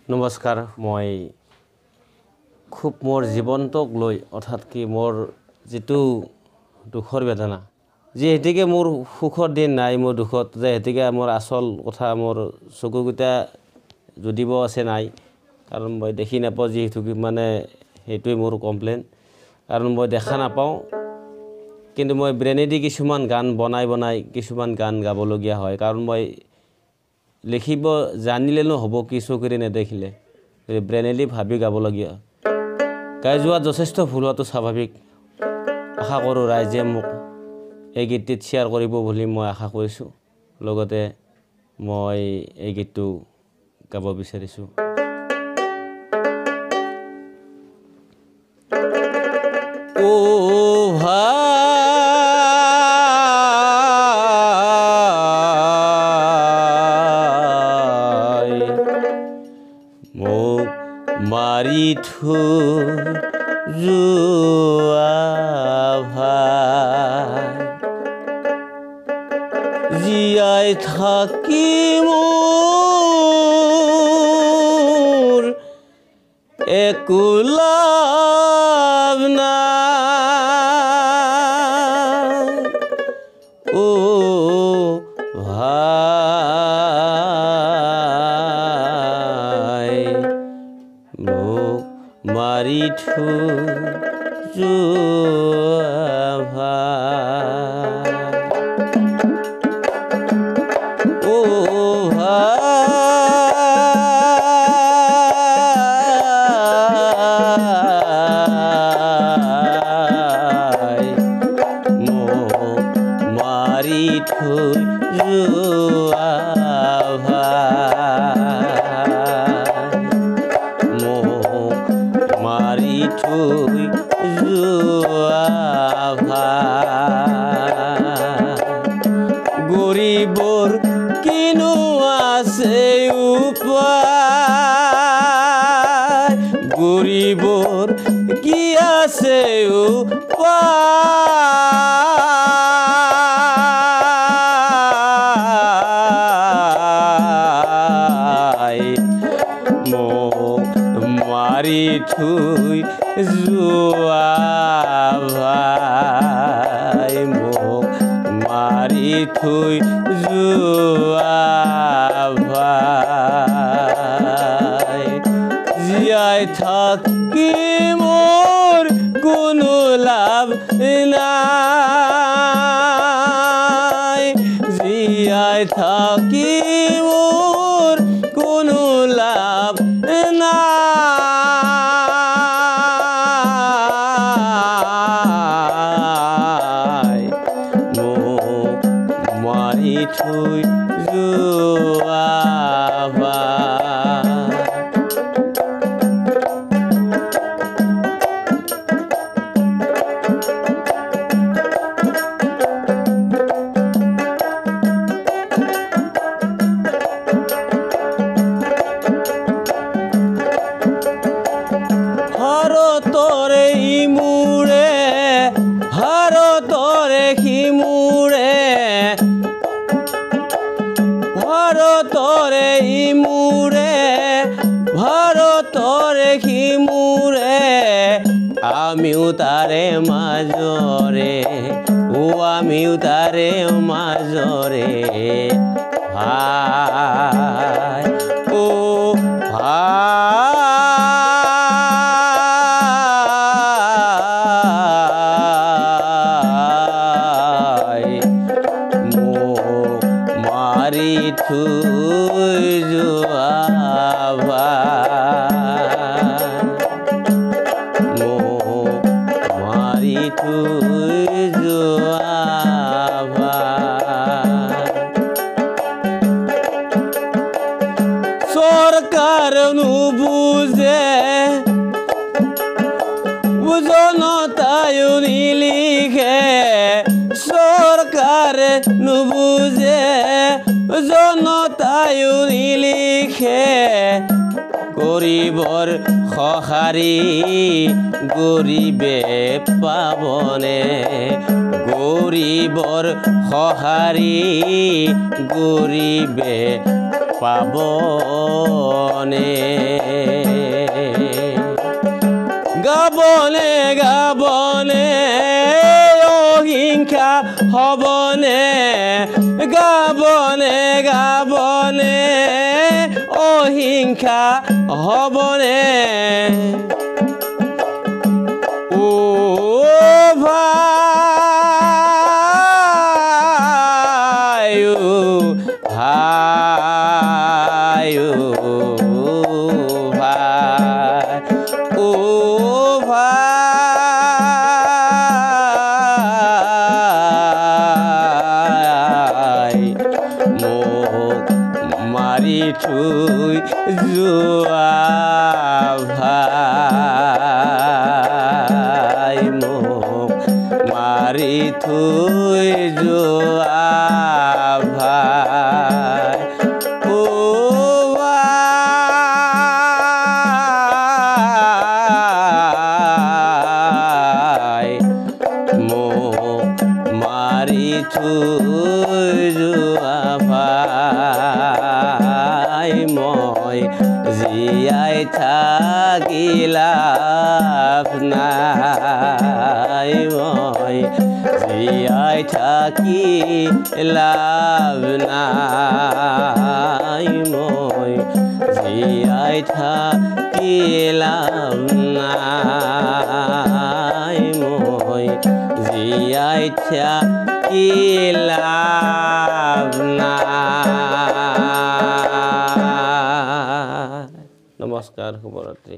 নমস্কাৰ মই খুব মোৰ জীৱনটোক লৈ অৰ্থাৎ কি মোৰ যেটো দুখৰ বেদনা যে হেতিকে মোৰ সুখৰ দিন নাই মোৰ দুখত যে হেতিকে মোৰ আসল কথা মোৰ চকুগিটা যদিব আছে নাই কাৰণ মই দেখি নাপাও যে হেতু মানে হেতুই মোৰ কমপ্লেইন কাৰণ মই দেখা নাপাও কিন্তু মই ব্ৰেনেদি কিছুমান গান বনাই কিছুমান গান গাব লগিয়া হয় কাৰণ মই লিখিব জানিলে ন হ'ব কি চকুৰে নেদেখিলে ব্ৰেনেলি ভাবি গাব লগিয়া গাই যোৱা যথেষ্ট ভুল হোৱাটো স্বাভাৱিক আশা কৰো ৰাইজে মোক এই গীতটিত শেয়াৰ কৰিব বুলি মই আশা কৰিছো লগতে মই এই গীতটো গাব বিচাৰিছো ও ভাই মোক মাৰি থৈ যোৱা ভাই জীয়াই থাকি মোৰ একো লাভ নাই ও ভাই মোক মাৰি থৈ যোৱা ভাই ও ভাই মোক মাৰি থৈ যোৱা ভাই মোক মাৰি থৈ যোৱা ভাই গৰিবৰ কিনো আছে উপায় গৰিবৰ কি আছে উপায় মোক মাৰি থৈ যোৱা ভাই মোক মাৰি থৈ যোৱা ভাই জীয়াই থাকি মোৰ কোনো লাভ নাই জীয়াই থাকি মোৰ কোনো লাভ নাই মোক মাৰি থৈ যোৱা ভাই ভাৰতৰে ইমূৰে ভাৰতৰে সিমূৰে ভাৰতৰে ইমূৰে ভাৰতৰে সিমূৰে আমিও তাৰে মাজৰে ও আমিও তাৰে মাজৰে ভাই ও ভাই মোক মাৰি থৈ যোৱা ভাই মোক মাৰি থৈ যোৱা ভাই চৰকাৰ নুবুজে জনতায়ো নিলিখে চৰকাৰ নুবুজে জনতায়ো নিলিখে গৰিবৰ সহাৰি গৰিবে পাবনে গৰিবৰ সহাৰি গৰিবে পাবনে গাবনে গাবনে অহিংসা হবনে গাবনে গাবনে অহিংসা হবনে ও ভাই ভাই ভাই ও ভাই মোক মাৰি থৈ যোৱা ভাই মোক মাৰি থৈ যোৱা ভাই ও ভাই মোক মাৰি থৈ যোৱা ভাই মই জীয়াই থাকি লাভ নাই মই জীয়াই থাকি লাভ নাই মই জীয়াই থাকি লাভ নাই মই জীয়াই থাকি লাভ নাই। নমস্কাৰ, শুভৰাত্ৰি।